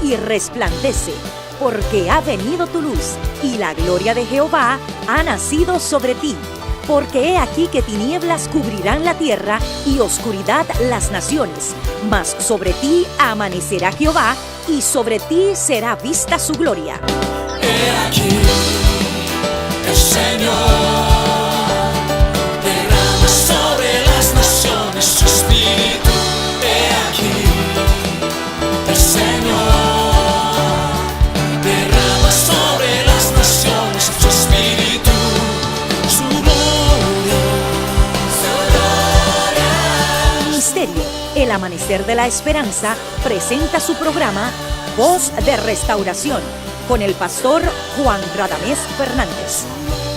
y resplandece, porque ha venido tu luz, y la gloria de Jehová ha nacido sobre ti. Porque he aquí que tinieblas cubrirán la tierra y oscuridad las naciones, mas sobre ti amanecerá Jehová, y sobre ti será vista su gloria. He aquí, el Señor derrama sobre las naciones su espíritu. He aquí, el Señor derrama sobre las naciones su espíritu, su gloria, su gloria. Ministerio El Amanecer de la Esperanza presenta su programa Voz de Restauración con el pastor Juan Radamés Fernández.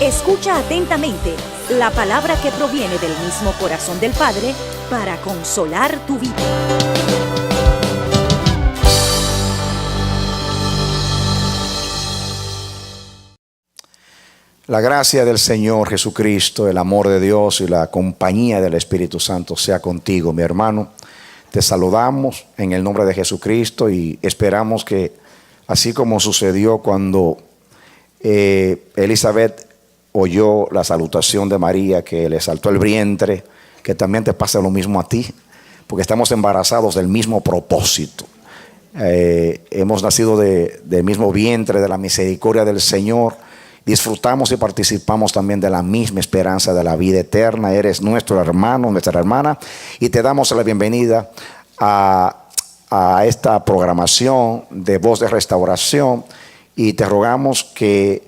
Escucha atentamente la palabra que proviene del mismo corazón del Padre para consolar tu vida. La gracia del Señor Jesucristo, el amor de Dios y la compañía del Espíritu Santo sea contigo, mi hermano. Te saludamos en el nombre de Jesucristo y esperamos que, así como sucedió cuando Elizabeth oyó la salutación de María, que le saltó el vientre, que también te pase lo mismo a ti, porque estamos embarazados del mismo propósito. Hemos nacido del mismo vientre, de la misericordia del Señor. Disfrutamos y participamos también de la misma esperanza de la vida eterna. Eres nuestro hermano, nuestra hermana, y te damos la bienvenida a esta programación de Voz de Restauración, y te rogamos que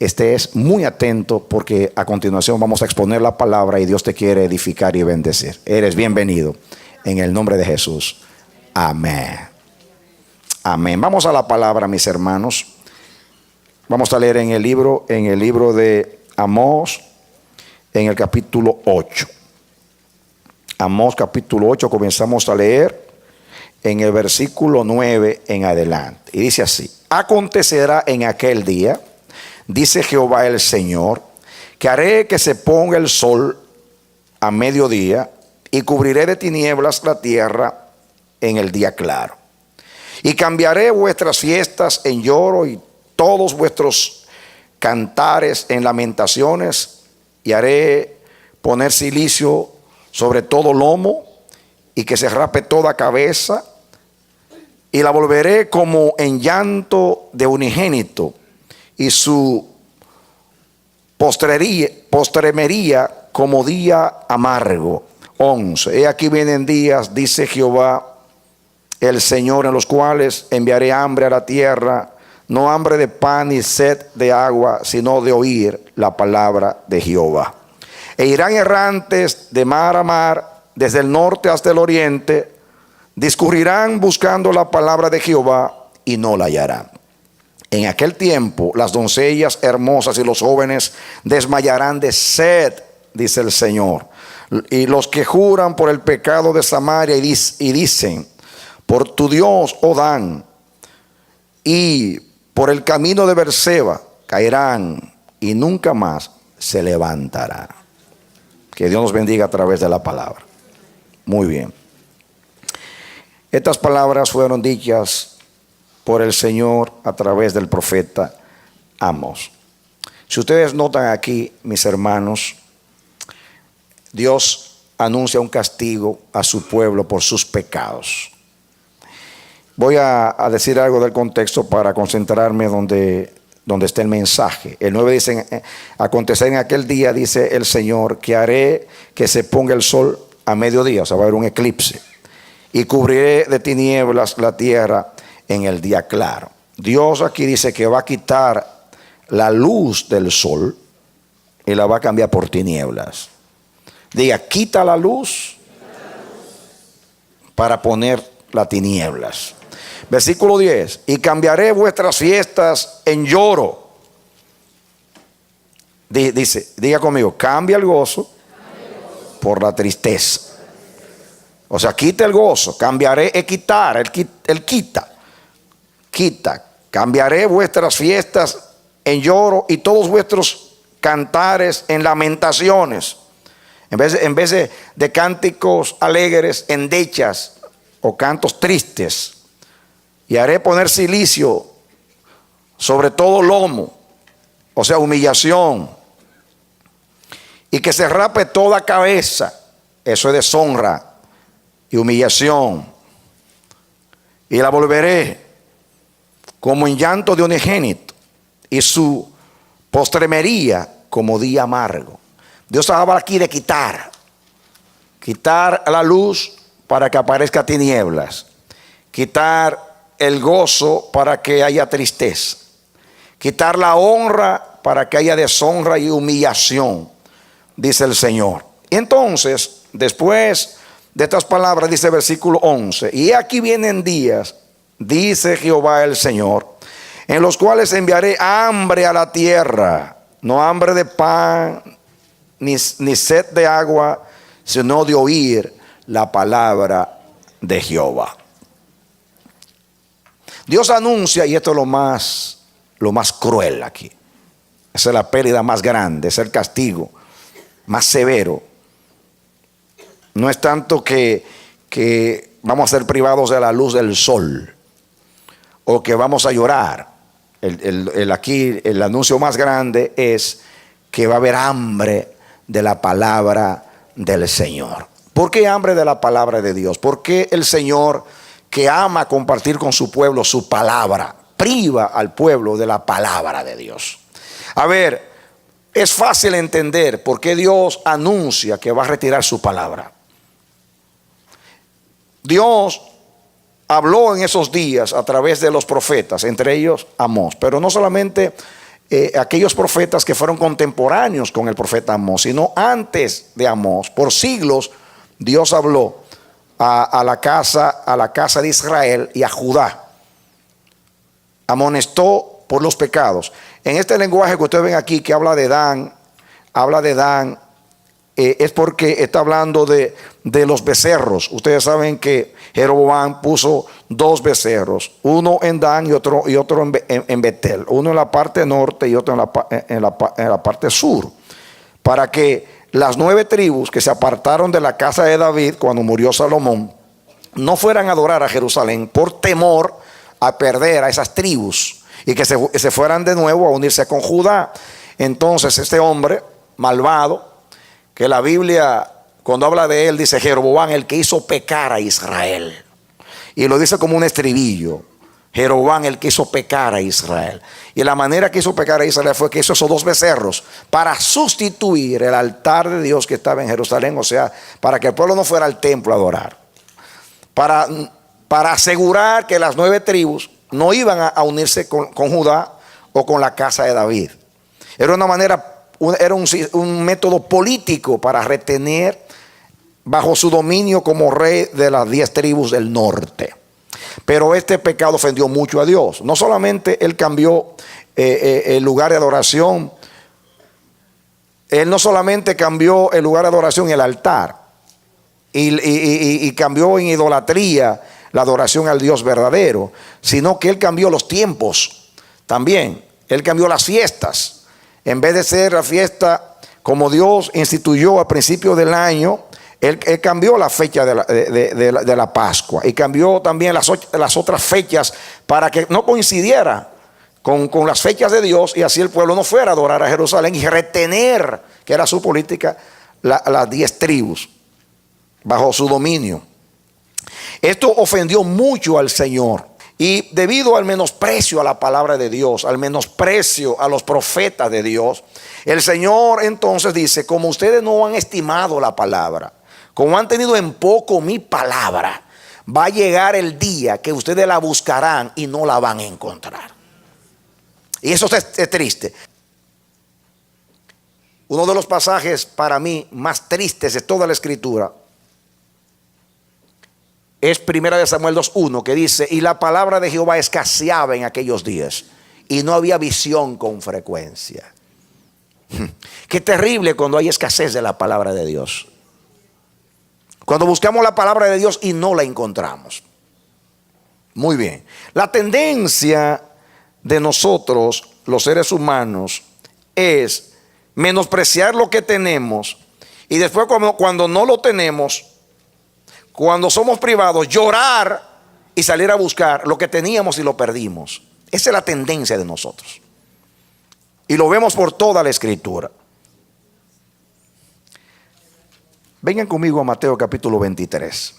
estés muy atento, porque a continuación vamos a exponer la palabra y Dios te quiere edificar y bendecir. Eres bienvenido en el nombre de Jesús. Amén. Amén. Vamos a la palabra, mis hermanos. Vamos a leer en el libro de Amós, en el capítulo 8. Amós capítulo 8, comenzamos a leer en el versículo 9 en adelante. Y dice así: acontecerá en aquel día, dice Jehová el Señor, que haré que se ponga el sol a mediodía, y cubriré de tinieblas la tierra en el día claro. Y cambiaré vuestras fiestas en lloro y todos vuestros cantares en lamentaciones, y haré poner cilicio sobre todo lomo, y que se rape toda cabeza, y la volveré como en llanto de unigénito, y su postremería como día amargo. 11. He aquí vienen días, dice Jehová el Señor, en los cuales enviaré hambre a la tierra, no hambre de pan ni sed de agua, sino de oír la palabra de Jehová. E irán errantes de mar a mar, desde el norte hasta el oriente, discurrirán buscando la palabra de Jehová y no la hallarán. En aquel tiempo las doncellas hermosas y los jóvenes desmayarán de sed, dice el Señor. Y los que juran por el pecado de Samaria y dicen, por tu Dios, oh Dan, y por el camino de Berseba, caerán y nunca más se levantarán. Que Dios nos bendiga a través de la palabra. Muy bien. Estas palabras fueron dichas por el Señor a través del profeta Amós. Si ustedes notan aquí, mis hermanos, Dios anuncia un castigo a su pueblo por sus pecados. Voy a decir algo del contexto para concentrarme donde está el mensaje. El 9 dice: acontecer en aquel día, dice el Señor, que haré que se ponga el sol a mediodía, o sea, va a haber un eclipse, y cubriré de tinieblas la tierra en el día claro. Dios aquí dice que va a quitar la luz del sol y la va a cambiar por tinieblas. Diga, quita la luz para poner las tinieblas. Versículo 10: y cambiaré vuestras fiestas en lloro. Dice, diga conmigo, cambia el gozo por la tristeza. O sea, quita el gozo. Cambiaré, quitar, el quita. Cambiaré vuestras fiestas en lloro y todos vuestros cantares en lamentaciones. En vez de cánticos alegres, endechas o cantos tristes. y haré poner cilicio sobre todo lomo, o sea, humillación, y que se rape toda cabeza, eso es deshonra y humillación, y la volveré como en llanto de unigénito, y su postremería como día amargo. Dios habla aquí de quitar la luz para que aparezca tinieblas, quitar el gozo para que haya tristeza, quitar la honra para que haya deshonra y humillación, dice el Señor. Y entonces, después de estas palabras, dice el versículo 11, y aquí vienen días, dice Jehová el Señor, en los cuales enviaré hambre a la tierra, no hambre de pan, ni sed de agua, sino de oír la palabra de Jehová. Dios anuncia, y esto es lo más cruel aquí, esa es la pérdida más grande, es el castigo más severo. No es tanto que vamos a ser privados de la luz del sol o que vamos a llorar. Aquí el anuncio más grande es que va a haber hambre de la palabra del Señor. ¿Por qué hambre de la palabra de Dios? Porque el Señor, que ama compartir con su pueblo su palabra, priva al pueblo de la palabra de Dios. A ver, es fácil entender por qué Dios anuncia que va a retirar su palabra. Dios habló en esos días a través de los profetas, entre ellos Amós, pero no solamente aquellos profetas que fueron contemporáneos con el profeta Amós, sino antes de Amós, por siglos Dios habló a la casa de Israel y a Judá. Amonestó por los pecados. En este lenguaje que ustedes ven aquí, que habla de Dan, es porque está hablando de los becerros. Ustedes saben que Jeroboam puso 2 becerros, uno en Dan y otro en Betel, uno en la parte norte y otro en la parte sur, para que las 9 tribus que se apartaron de la casa de David cuando murió Salomón no fueran a adorar a Jerusalén por temor a perder a esas tribus y que se fueran de nuevo a unirse con Judá. Entonces este hombre malvado, que la Biblia cuando habla de él dice Jeroboam, el que hizo pecar a Israel, y lo dice como un estribillo, Jeroboam, el que hizo pecar a Israel. Y la manera que hizo pecar a Israel fue que hizo esos 2 becerros para sustituir el altar de Dios que estaba en Jerusalén, o sea, para que el pueblo no fuera al templo a adorar, para asegurar que las 9 tribus no iban a unirse con Judá o con la casa de David. Era una manera, era un método político para retener bajo su dominio como rey de las 10 tribus del norte. Pero este pecado ofendió mucho a Dios. No solamente él cambió el lugar de adoración, él no solamente cambió el lugar de adoración y el altar, y cambió en idolatría la adoración al Dios verdadero, sino que él cambió los tiempos también. Él cambió las fiestas. En vez de ser la fiesta como Dios instituyó al principio del año, él cambió la fecha de la Pascua, y cambió también las otras fechas para que no coincidiera con las fechas de Dios, y así el pueblo no fuera a adorar a Jerusalén y retener, que era su política, las 10 tribus bajo su dominio. Esto ofendió mucho al Señor, y debido al menosprecio a la palabra de Dios, al menosprecio a los profetas de Dios, el Señor entonces dice: como ustedes no han estimado la palabra, como han tenido en poco mi palabra, va a llegar el día que ustedes la buscarán y no la van a encontrar. Y eso es triste. Uno de los pasajes para mí más tristes de toda la Escritura es 1 Samuel 2:1, que dice: y la palabra de Jehová escaseaba en aquellos días, y no había visión con frecuencia. Qué terrible cuando hay escasez de la palabra de Dios. Cuando buscamos la palabra de Dios y no la encontramos. Muy bien. La tendencia de nosotros, los seres humanos, es menospreciar lo que tenemos, y después cuando no lo tenemos, cuando somos privados, llorar y salir a buscar lo que teníamos y lo perdimos. Esa es la tendencia de nosotros. Y lo vemos por toda la Escritura. Vengan conmigo a Mateo capítulo 23.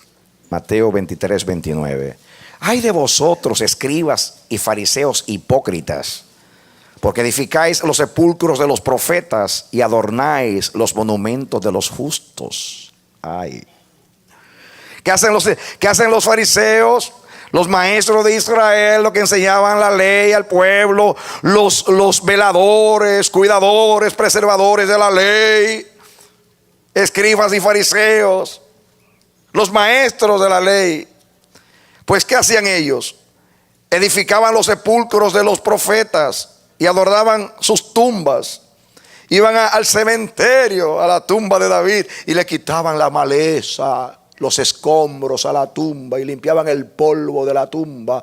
Mateo 23, 29. Ay de vosotros, escribas y fariseos hipócritas, porque edificáis los sepulcros de los profetas y adornáis los monumentos de los justos. Ay. ¿Qué hacen los fariseos? Los maestros de Israel, los que enseñaban la ley al pueblo, los veladores, cuidadores, preservadores de la ley, escribas y fariseos, los maestros de la ley. Pues ¿qué hacían ellos? Edificaban los sepulcros de los profetas y adornaban sus tumbas. Iban al cementerio, a la tumba de David, y le quitaban la maleza, los escombros a la tumba, y limpiaban el polvo de la tumba.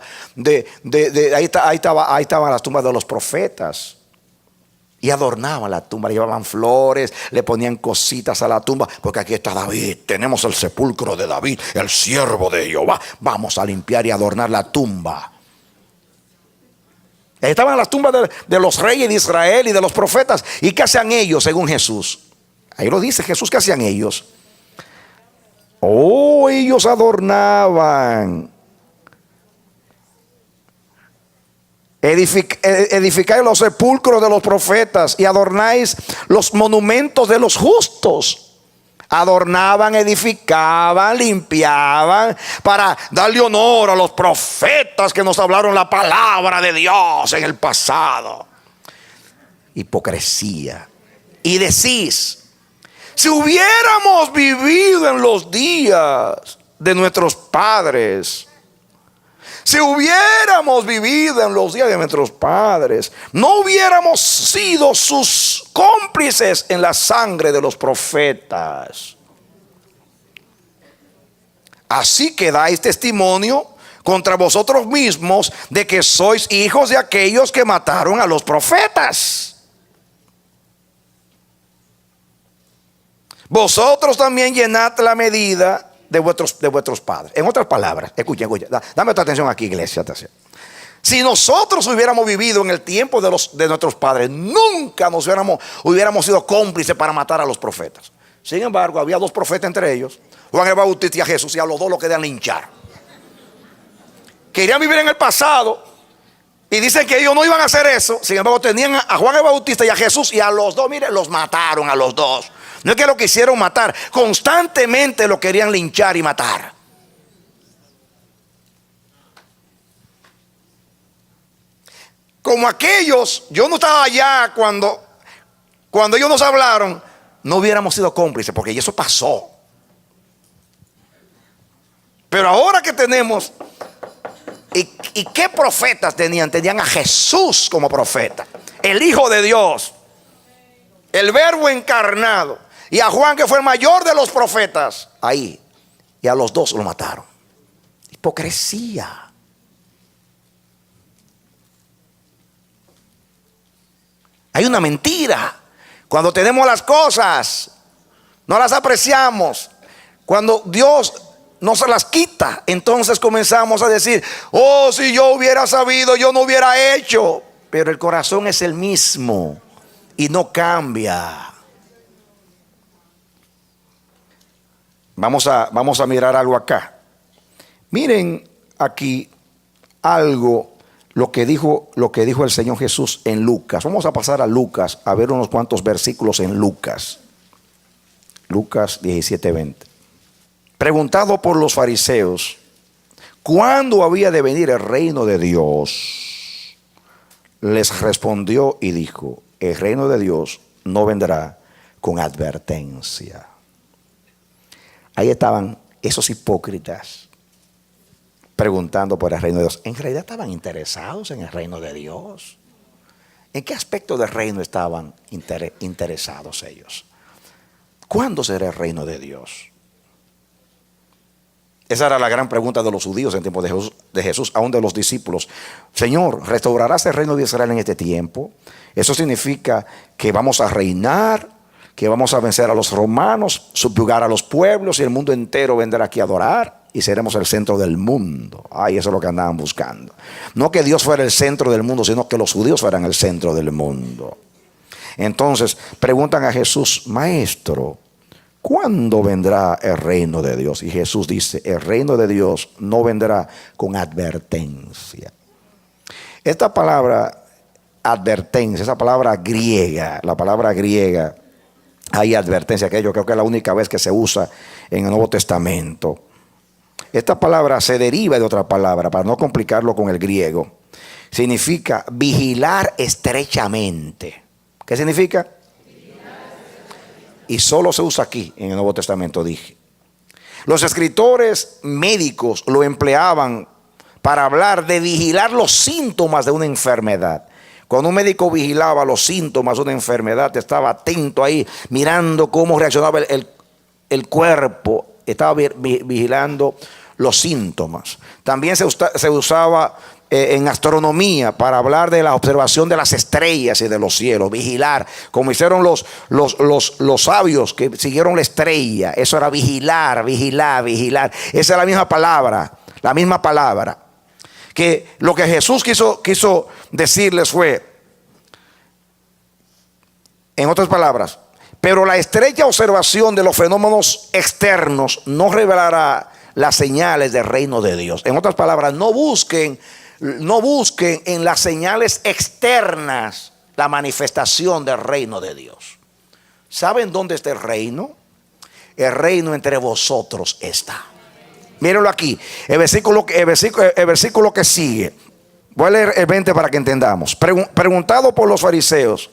Ahí estaban las tumbas de los profetas. Y adornaban la tumba, le llevaban flores, le ponían cositas a la tumba, porque aquí está David, tenemos el sepulcro de David, el siervo de Jehová. Vamos a limpiar y adornar la tumba. Estaban las tumbas de los reyes de Israel y de los profetas. ¿Y qué hacían ellos según Jesús? Ahí lo dice Jesús, ¿qué hacían ellos? Oh, ellos adornaban. Edificáis los sepulcros de los profetas y adornáis los monumentos de los justos. Adornaban, edificaban, limpiaban para darle honor a los profetas que nos hablaron la palabra de Dios en el pasado. Hipocresía. Y decís: si hubiéramos vivido en los días de nuestros padres, si hubiéramos vivido en los días de nuestros padres, no hubiéramos sido sus cómplices en la sangre de los profetas. Así que dais testimonio contra vosotros mismos de que sois hijos de aquellos que mataron a los profetas. Vosotros también llenad la medida de vuestros padres. En otras palabras, escuchen, dame tu atención aquí, iglesia. Si nosotros hubiéramos vivido en el tiempo de nuestros padres, nunca hubiéramos sido cómplices para matar a los profetas. Sin embargo, había dos profetas entre ellos, Juan el Bautista y a Jesús, y a los dos lo querían linchar. Querían vivir en el pasado y dicen que ellos no iban a hacer eso. Sin embargo, tenían a Juan el Bautista y a Jesús, y a los dos, mire, los mataron a los dos. No es que lo quisieron matar, constantemente lo querían linchar y matar. Como aquellos, yo no estaba allá cuando ellos nos hablaron, no hubiéramos sido cómplices, porque eso pasó. Pero ahora que tenemos, ¿y qué profetas tenían? Tenían a Jesús como profeta, el Hijo de Dios, el Verbo encarnado. Y a Juan, que fue el mayor de los profetas, ahí. Y a los dos lo mataron. Hipocresía. Hay una mentira. Cuando tenemos las cosas, no las apreciamos. Cuando Dios no se las quita, entonces comenzamos a decir: oh, si yo hubiera sabido, yo no hubiera hecho. Pero el corazón es el mismo y no cambia. Vamos a mirar algo acá. Miren aquí algo, lo que dijo el Señor Jesús en Lucas. Vamos a pasar a Lucas, a ver unos cuantos versículos en Lucas. Lucas 17:20. Preguntado por los fariseos cuándo había de venir el reino de Dios, les respondió y dijo: el reino de Dios no vendrá con advertencia. Ahí estaban esos hipócritas preguntando por el reino de Dios. En realidad estaban interesados en el reino de Dios. ¿En qué aspecto del reino estaban interesados ellos? ¿Cuándo será el reino de Dios? Esa era la gran pregunta de los judíos en tiempo de Jesús, aún de los discípulos. Señor, ¿restaurarás el reino de Israel en este tiempo? Eso significa que vamos a reinar, que vamos a vencer a los romanos, subyugar a los pueblos, y el mundo entero vendrá aquí a adorar. y seremos el centro del mundo. Ay, eso es lo que andaban buscando. No que Dios fuera el centro del mundo, sino que los judíos fueran el centro del mundo. Entonces preguntan a Jesús: Maestro, ¿cuándo vendrá el reino de Dios? Y Jesús dice: el reino de Dios no vendrá con advertencia. Esta palabra advertencia, esa palabra griega, la palabra griega, hay advertencia, que yo creo que es la única vez que se usa en el Nuevo Testamento. Esta palabra se deriva de otra palabra, para no complicarlo con el griego. Significa vigilar estrechamente. ¿Qué significa? Y solo se usa aquí en el Nuevo Testamento, dije. Los escritores médicos lo empleaban para hablar de vigilar los síntomas de una enfermedad. Cuando un médico vigilaba los síntomas de una enfermedad, estaba atento ahí, mirando cómo reaccionaba el cuerpo, estaba vigilando los síntomas. También se usaba en astronomía para hablar de la observación de las estrellas y de los cielos, vigilar, como hicieron los sabios que siguieron la estrella. Eso era vigilar. Esa es la misma palabra. Que lo que Jesús quiso decirles fue, en otras palabras: pero la estrecha observación de los fenómenos externos no revelará las señales del reino de Dios. En otras palabras, no busquen en las señales externas la manifestación del reino de Dios. ¿Saben dónde está el reino? El reino entre vosotros está. Mírenlo aquí, el versículo que sigue. Voy a leer el 20 para que entendamos. Preguntado por los fariseos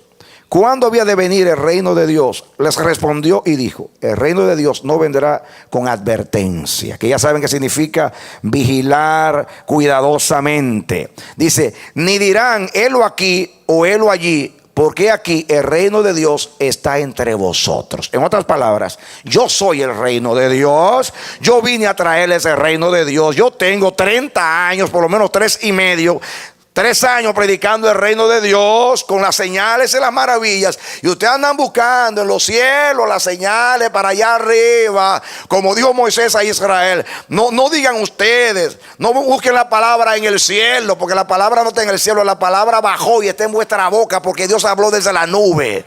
¿cuándo había de venir el reino de Dios?, les respondió y dijo: el reino de Dios no vendrá con advertencia, que ya saben que significa vigilar cuidadosamente. Dice: ni dirán helo aquí o helo allí, porque aquí el reino de Dios está entre vosotros. En otras palabras, yo soy el reino de Dios. Yo vine a traerles el reino de Dios. Yo tengo 30 años, por lo menos 3 y medio, 3 años predicando el reino de Dios con las señales y las maravillas. Y ustedes andan buscando en los cielos las señales para allá arriba, como dijo Moisés a Israel. No digan ustedes, no busquen la palabra en el cielo, porque la palabra no está en el cielo. La palabra bajó y está en vuestra boca, porque Dios habló desde la nube.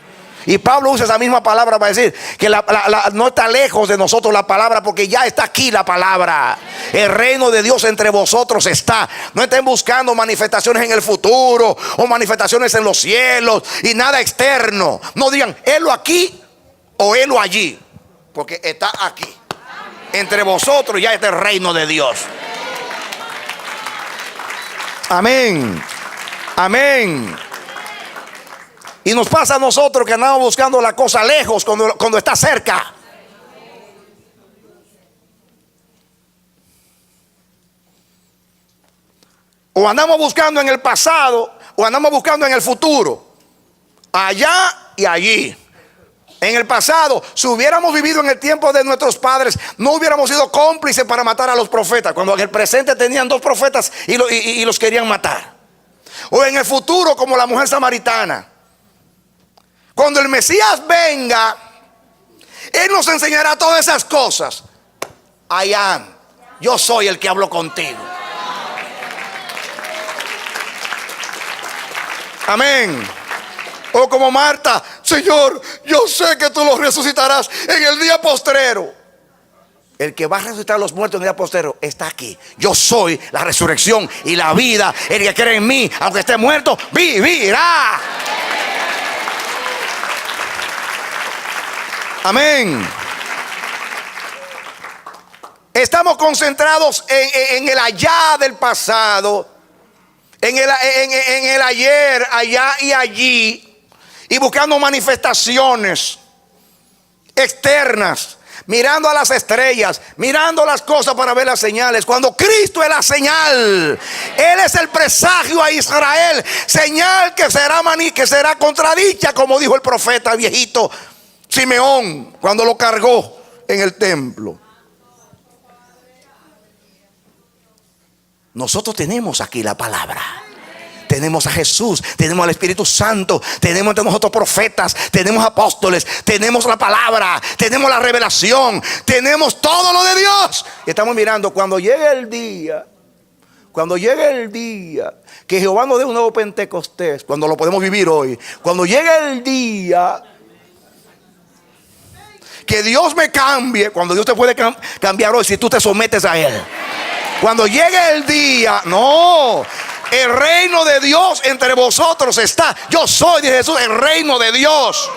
Y Pablo usa esa misma palabra para decir que no está lejos de nosotros la palabra, porque ya está aquí la palabra. El reino de Dios entre vosotros está. No estén buscando manifestaciones en el futuro o manifestaciones en los cielos y nada externo. No digan helo aquí o helo allí, porque está aquí. Entre vosotros ya está el reino de Dios. Amén. Amén. Y nos pasa a nosotros que andamos buscando la cosa lejos cuando está cerca. O andamos buscando en el pasado, o andamos buscando en el futuro, allá y allí. En el pasado, si hubiéramos vivido en el tiempo de nuestros padres, no hubiéramos sido cómplices para matar a los profetas, cuando en el presente tenían 2 profetas y los querían matar. O en el futuro, como la mujer samaritana. Cuando el Mesías venga, Él nos enseñará todas esas cosas. I am. Yo soy el que hablo contigo. Amén. O como Marta: Señor, yo sé que tú los resucitarás en el día postrero. El que va a resucitar a los muertos en el día postrero está aquí. Yo soy la resurrección y la vida. El que cree en mí, aunque esté muerto, vivirá. Amén. Estamos concentrados en el allá del pasado, en el ayer, allá y allí, y buscando manifestaciones externas, mirando a las estrellas, mirando las cosas para ver las señales, cuando Cristo es la señal. Él es el presagio a Israel, señal que será contradicha, como dijo el profeta viejito Simeón cuando lo cargó en el templo. Nosotros tenemos aquí la palabra. tenemos a Jesús, tenemos al Espíritu Santo, tenemos entre nosotros profetas, tenemos apóstoles, tenemos la palabra, tenemos la revelación, tenemos todo lo de Dios. Y estamos mirando cuando llegue el día, que Jehová nos dé un nuevo Pentecostés, cuando lo podemos vivir hoy, cuando llegue el día que Dios me cambie, cuando Dios te puede cambiar hoy si tú te sometes a Él. Cuando llegue el día, no, el reino de Dios entre vosotros está. Yo soy, dice Jesús, el reino de Dios.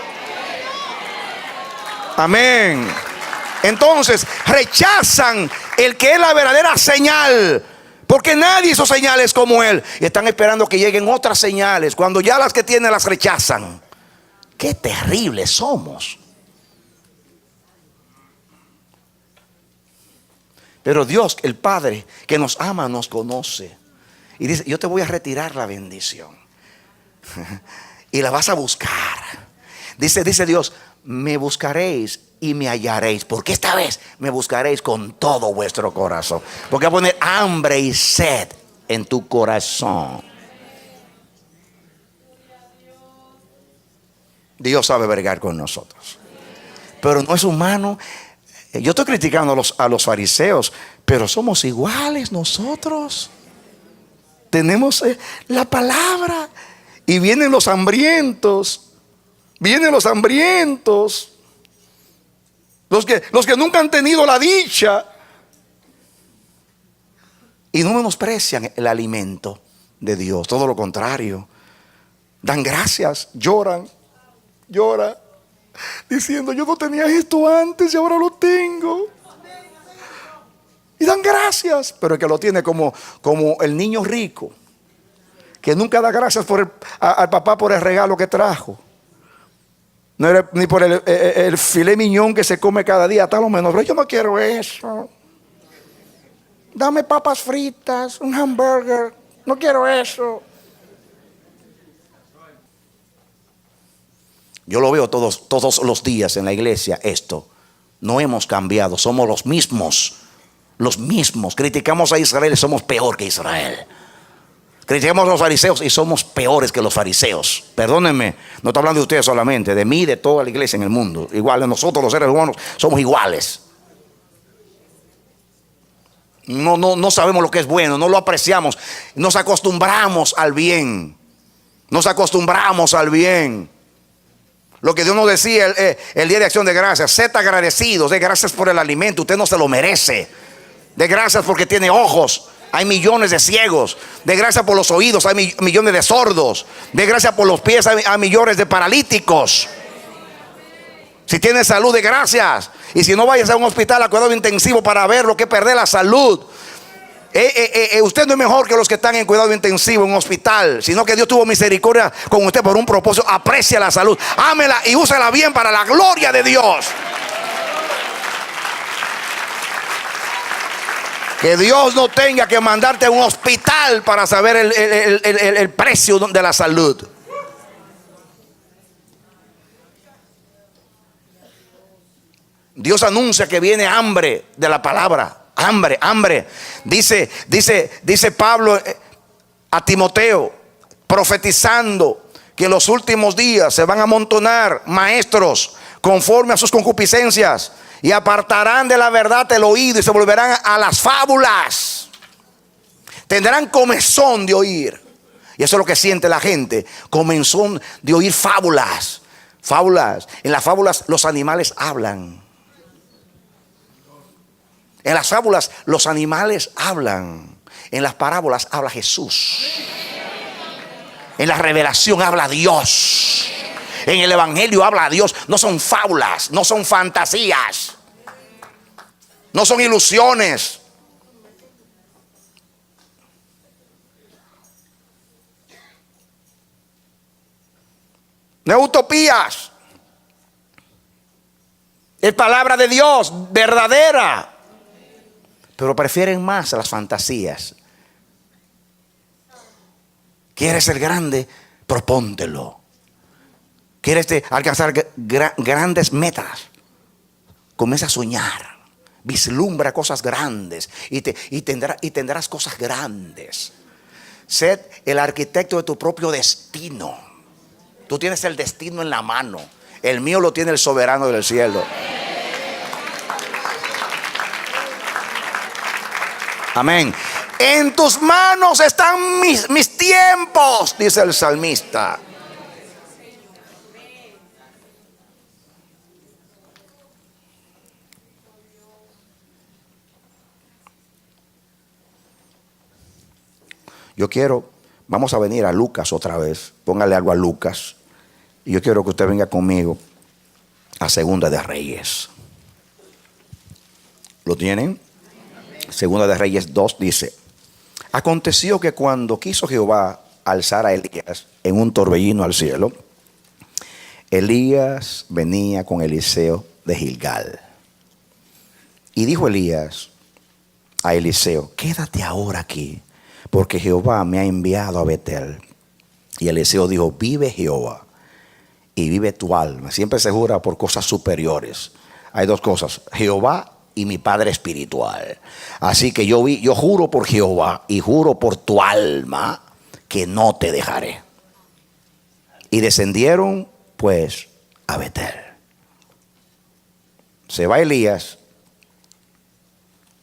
Amén. Entonces rechazan el que es la verdadera señal, porque nadie hizo señales como Él, y están esperando que lleguen otras señales, cuando ya las que tienen las rechazan. Qué terribles somos. Pero Dios, el Padre que nos ama, nos conoce. Y dice, yo te voy a retirar la bendición. Y la vas a buscar. Dice Dios, me buscaréis y me hallaréis. Porque esta vez me buscaréis con todo vuestro corazón. Porque voy a poner hambre y sed en tu corazón. Dios sabe bregar con nosotros. Pero no es humano. Yo estoy criticando a los fariseos, pero somos iguales nosotros. Tenemos la palabra. Y vienen los hambrientos. Los que nunca han tenido la dicha. Y no menosprecian el alimento de Dios. Todo lo contrario. Dan gracias, lloran. Diciendo, yo no tenía esto antes y ahora lo tengo. Y dan gracias. Pero el que lo tiene como el niño rico, que nunca da gracias al papá por el regalo que trajo. No era ni por el filet mignon que se come cada día, tal o menos. Pero yo no quiero eso. Dame papas fritas, un hamburger. No quiero eso. Yo lo veo todos los días en la iglesia esto. No hemos cambiado, somos los mismos. Criticamos a Israel y somos peor que Israel. Criticamos a los fariseos y somos peores que los fariseos. Perdónenme, no estoy hablando de ustedes solamente, de mí, de toda la iglesia en el mundo. Igual, nosotros los seres humanos somos iguales. No sabemos lo que es bueno, no lo apreciamos. Nos acostumbramos al bien. Lo que Dios nos decía el día de acción de gracias: sed agradecidos, de gracias por el alimento, usted no se lo merece. De gracias porque tiene ojos, hay millones de ciegos. De gracias por los oídos, hay millones de sordos. De gracias por los pies, hay millones de paralíticos. Si tiene salud, de gracias. Y si no, vayas a un hospital a cuidado intensivo para ver lo que es perder la salud. Usted no es mejor que los que están en cuidado intensivo en un hospital, sino que Dios tuvo misericordia con usted por un propósito. Aprecia la salud, ámela y úsela bien para la gloria de Dios. Que Dios no tenga que mandarte a un hospital para saber el precio de la salud. Dios anuncia que viene hambre de la palabra. Hambre. Dice Pablo a Timoteo, profetizando que en los últimos días se van a amontonar maestros conforme a sus concupiscencias, y apartarán de la verdad el oído y se volverán a las fábulas. Tendrán comezón de oír. Y eso es lo que siente la gente, comezón de oír fábulas. En las fábulas los animales hablan. En las fábulas los animales hablan. En las parábolas habla Jesús. En la revelación habla Dios. En el evangelio habla Dios. No son fábulas, no son fantasías, no son ilusiones. No es utopías. Es palabra de Dios verdadera. Pero prefieren más a las fantasías. ¿Quieres ser grande? Propóntelo. ¿Quieres alcanzar grandes metas? Comienza a soñar. Vislumbra cosas grandes y tendrás cosas grandes. Sed el arquitecto de tu propio destino. Tú tienes el destino en la mano. El mío lo tiene el soberano del cielo. Amén. En tus manos están mis tiempos, dice el salmista. Vamos a venir a Lucas otra vez. Póngale algo a Lucas. Y yo quiero que usted venga conmigo a Segunda de Reyes. ¿Lo tienen? Segunda de Reyes 2 dice: aconteció que cuando quiso Jehová alzar a Elías en un torbellino al cielo, Elías venía con Eliseo de Gilgal. Y dijo Elías a Eliseo: quédate ahora aquí, porque Jehová me ha enviado a Betel. Y Eliseo dijo: vive Jehová y vive tu alma. Siempre se jura por cosas superiores. Hay dos cosas: Jehová y mi Padre espiritual. Así que yo juro por Jehová y juro por tu alma que no te dejaré. Y descendieron pues a Betel. Se va Elías.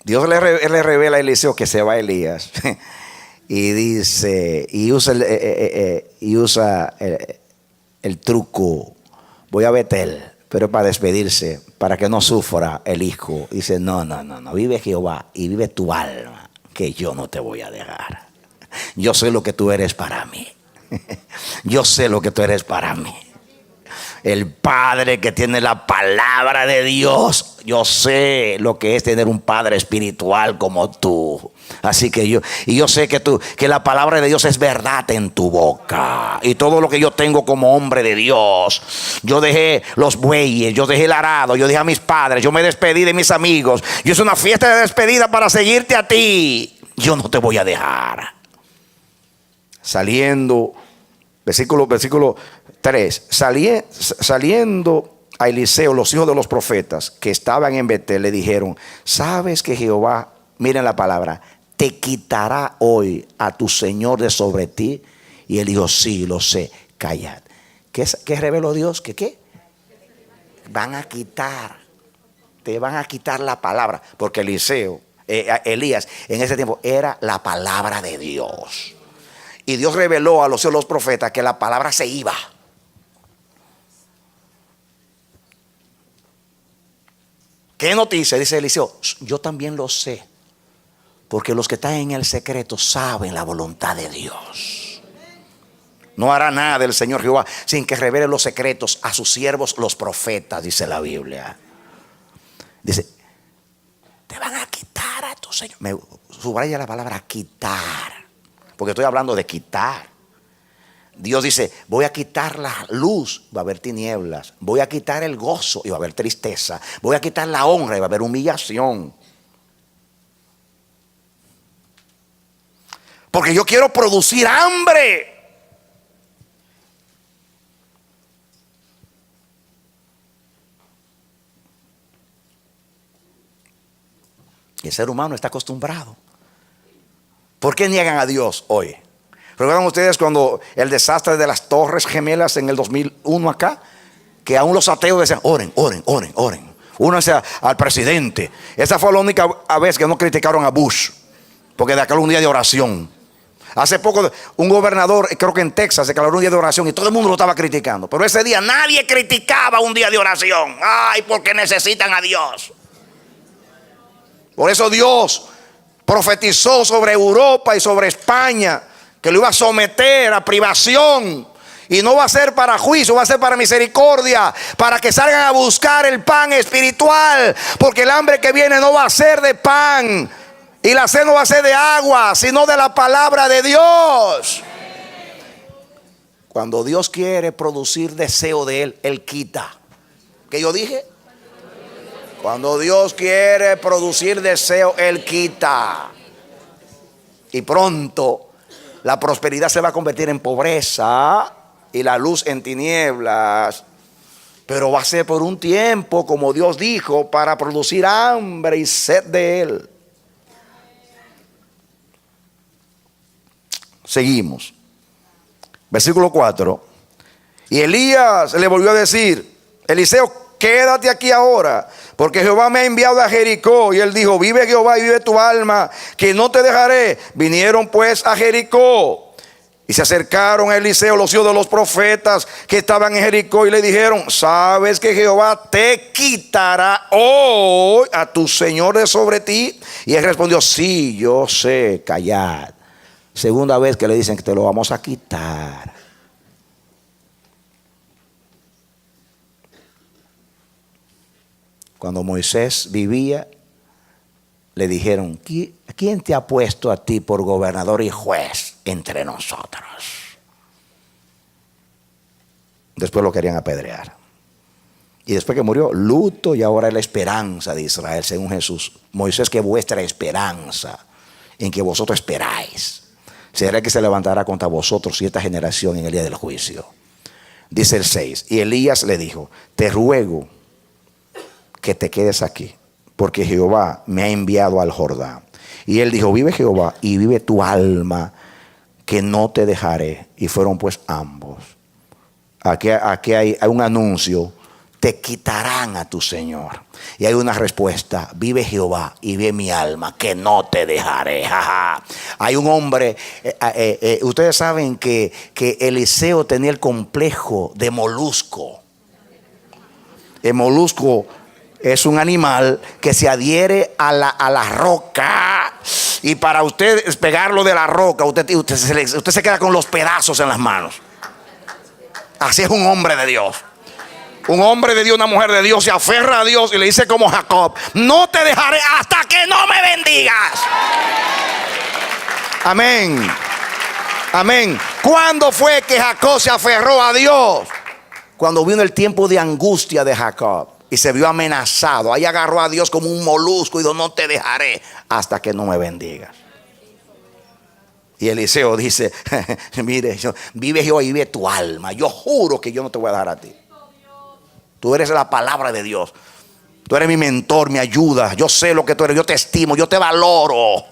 Dios le revela a Eliseo que se va Elías. Y dice, y usa el truco: voy a Betel, pero para despedirse, para que no sufra el hijo. Dice: no, vive Jehová y vive tu alma, que yo no te voy a dejar. Yo sé lo que tú eres para mí. Yo sé lo que tú eres para mí. El padre que tiene la palabra de Dios. Yo sé lo que es tener un padre espiritual como tú. Así que yo sé que la palabra de Dios es verdad en tu boca. Y todo lo que yo tengo como hombre de Dios, yo dejé los bueyes, yo dejé el arado, yo dejé a mis padres, yo me despedí de mis amigos. Yo hice una fiesta de despedida para seguirte a ti. Yo no te voy a dejar. Saliendo, versículo 3, saliendo a Eliseo los hijos de los profetas que estaban en Betel le dijeron: ¿sabes que Jehová, miren la palabra, te quitará hoy a tu señor de sobre ti? Y él dijo: sí, lo sé, callad. ¿Qué reveló Dios? ¿Qué? Van a quitar, te van a quitar la palabra. Porque Elías en ese tiempo era la palabra de Dios. Y Dios reveló a los hijos de los profetas que la palabra se iba. ¿Qué noticia? Dice Eliseo: yo también lo sé, porque los que están en el secreto saben la voluntad de Dios. No hará nada el Señor Jehová sin que revele los secretos a sus siervos los profetas, dice la Biblia. Dice: te van a quitar a tu Señor. Me subraya la palabra quitar, porque estoy hablando de quitar. Dios dice: voy a quitar la luz, va a haber tinieblas. Voy a quitar el gozo y va a haber tristeza. Voy a quitar la honra y va a haber humillación. Porque yo quiero producir hambre. Y el ser humano está acostumbrado. ¿Por qué niegan a Dios hoy? ¿Recuerdan ustedes cuando el desastre de las Torres Gemelas en el 2001 acá? Que aún los ateos decían: oren. Únanse al presidente. Esa fue la única vez que no criticaron a Bush, porque declaró un día de oración. Hace poco un gobernador, creo que en Texas, declaró un día de oración y todo el mundo lo estaba criticando. Pero ese día nadie criticaba un día de oración. Ay, porque necesitan a Dios. Por eso Dios profetizó sobre Europa y sobre España que lo iba a someter a privación. Y no va a ser para juicio, va a ser para misericordia, para que salgan a buscar el pan espiritual. Porque el hambre que viene no va a ser de pan, y la sed no va a ser de agua, sino de la palabra de Dios. Cuando Dios quiere producir deseo de Él, Él quita. ¿Qué yo dije? Cuando Dios quiere producir deseo, Él quita. Y pronto la prosperidad se va a convertir en pobreza y la luz en tinieblas. Pero va a ser por un tiempo, como Dios dijo, para producir hambre y sed de Él. Seguimos. Versículo 4. Y Elías le volvió a decir: Eliseo, quédate aquí ahora, porque Jehová me ha enviado a Jericó. Y él dijo: vive Jehová y vive tu alma, que no te dejaré. Vinieron pues a Jericó. Y se acercaron a Eliseo los hijos de los profetas que estaban en Jericó y le dijeron: ¿sabes que Jehová te quitará hoy a tus señores sobre ti? Y él respondió: sí, yo sé, callad. Segunda vez que le dicen que te lo vamos a quitar. Cuando Moisés vivía, le dijeron: ¿quién te ha puesto a ti por gobernador y juez entre nosotros? Después lo querían apedrear. Y después que murió, luto, y ahora es la esperanza de Israel, según Jesús. Moisés, que vuestra esperanza, en que vosotros esperáis, será que se levantará contra vosotros y esta generación en el día del juicio. Dice el 6. Y Elías le dijo: te ruego que te quedes aquí, porque Jehová me ha enviado al Jordán. Y él dijo: vive Jehová y vive tu alma, que no te dejaré. Y fueron pues ambos. Aquí hay un anuncio: te quitarán a tu Señor. Y hay una respuesta: vive Jehová y vive mi alma, que no te dejaré. Hay un hombre, ustedes saben que Eliseo tenía el complejo de molusco. El molusco es un animal que se adhiere a la roca, y para usted despegarlo de la roca, usted se queda con los pedazos en las manos. Así es un hombre de Dios. Un hombre de Dios, una mujer de Dios se aferra a Dios y le dice como Jacob: no te dejaré hasta que no me bendigas. Amén. Amén. ¿Cuándo fue que Jacob se aferró a Dios? Cuando vino el tiempo de angustia de Jacob y se vio amenazado. Ahí agarró a Dios como un molusco y dijo: no te dejaré hasta que no me bendigas. Y Eliseo dice: mire, vive Jehová y vive tu alma. Yo juro que yo no te voy a dejar a ti. Tú eres la palabra de Dios. Tú eres mi mentor, mi ayuda. Yo sé lo que tú eres. Yo te estimo, yo te valoro.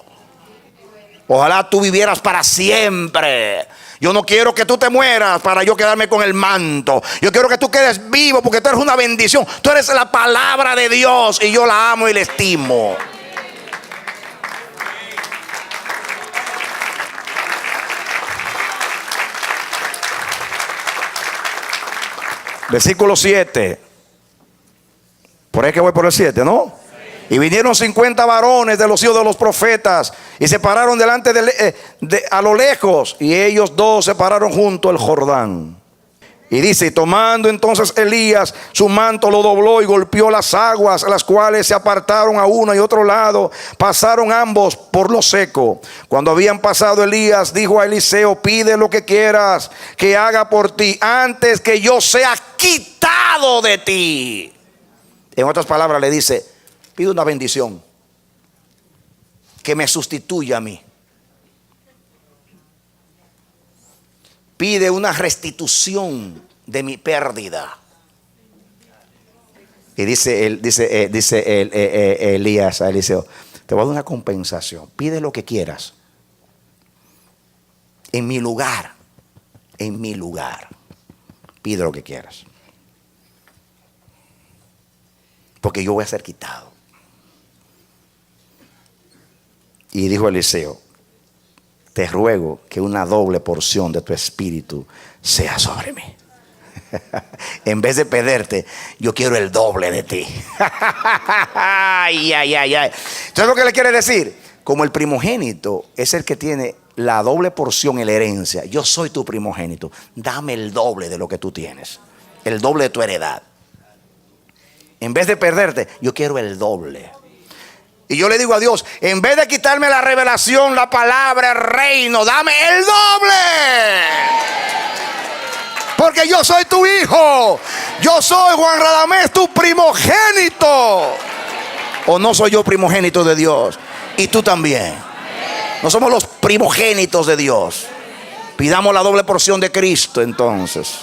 Ojalá tú vivieras para siempre. Yo no quiero que tú te mueras para yo quedarme con el manto. Yo quiero que tú quedes vivo, porque tú eres una bendición. Tú eres la palabra de Dios y yo la amo y la estimo. Versículo 7. Por ahí que voy por el 7, ¿no? Sí. Y vinieron 50 varones de los hijos de los profetas y se pararon delante a lo lejos, y ellos dos se pararon junto al Jordán. Y dice: y tomando entonces Elías su manto, lo dobló y golpeó las aguas, las cuales se apartaron a uno y otro lado. Pasaron ambos por lo seco. Cuando habían pasado, Elías dijo a Eliseo: pide lo que quieras que haga por ti, antes que yo sea quitado de ti. En otras palabras le dice: pide una bendición que me sustituya a mí. Pide una restitución de mi pérdida. Y dice Elías a Eliseo: te voy a dar una compensación. Pide lo que quieras. En mi lugar. En mi lugar. Pide lo que quieras. Porque yo voy a ser quitado. Y dijo Eliseo: te ruego que una doble porción de tu espíritu sea sobre mí. En vez de perderte, yo quiero el doble de ti. Ay, ay, ay, ay. ¿Sabes lo que le quiere decir? Como el primogénito es el que tiene la doble porción en la herencia, yo soy tu primogénito. Dame el doble de lo que tú tienes, el doble de tu heredad. En vez de perderte, yo quiero el doble. Y yo le digo a Dios: en vez de quitarme la revelación, la palabra, el reino, dame el doble. Porque yo soy tu hijo. Yo soy Juan Radamés, tu primogénito. ¿O no soy yo primogénito de Dios? Y tú también. No somos los primogénitos de Dios. Pidamos la doble porción de Cristo entonces.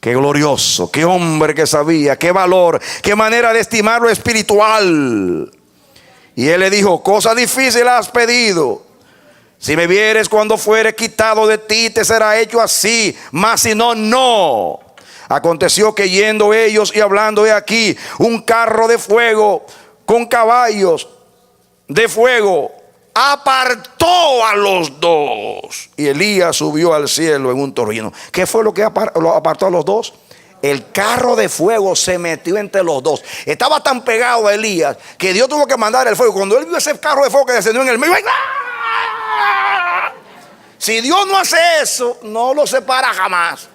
Qué glorioso, qué hombre que sabía, qué valor, qué manera de estimar lo espiritual. Y él le dijo: cosa difícil has pedido. Si me vieres cuando fuere quitado de ti, te será hecho así, mas si no, no. Aconteció que yendo ellos y hablando, he aquí un carro de fuego con caballos de fuego apartó a los dos, y Elías subió al cielo en un torbellino. ¿Qué fue lo que lo apartó a los dos? El carro de fuego se metió entre los dos. Estaba tan pegado a Elías que Dios tuvo que mandar el fuego. Cuando él vio ese carro de fuego que descendió en el medio, ¡ah! Si Dios no hace eso, no lo separa jamás.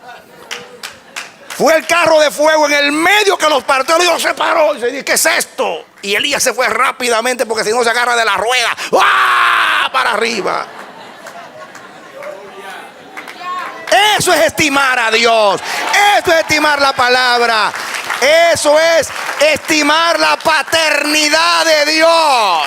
Fue el carro de fuego en el medio que los partió y los separó. Y se dice: ¿qué es esto? Y Elías se fue rápidamente, porque si no se agarra de la rueda, ¡ah!, para arriba. Eso es estimar a Dios. Eso es estimar la palabra. Eso es estimar la paternidad de Dios.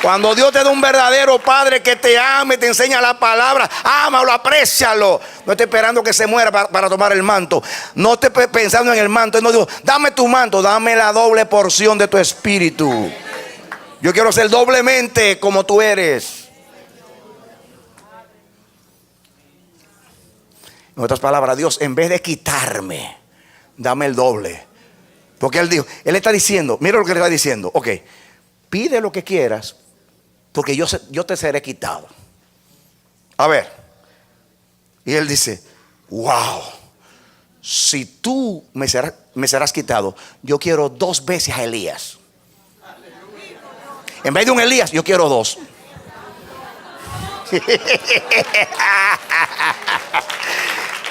Cuando Dios te da un verdadero padre que te ame, te enseña la palabra, ámalo, aprécialo. No esté esperando que se muera para tomar el manto. No esté pensando en el manto. Él no dijo: dame tu manto, dame la doble porción de tu espíritu. Yo quiero ser doblemente como tú eres. En otras palabras, Dios, en vez de quitarme, dame el doble. Porque Él dijo, Él está diciendo, mira lo que le está diciendo: ok, pide lo que quieras, porque yo te seré quitado. A ver. Y Él dice: wow, si tú me serás quitado, yo quiero 2 veces a Elías. En vez de un Elías, yo quiero 2.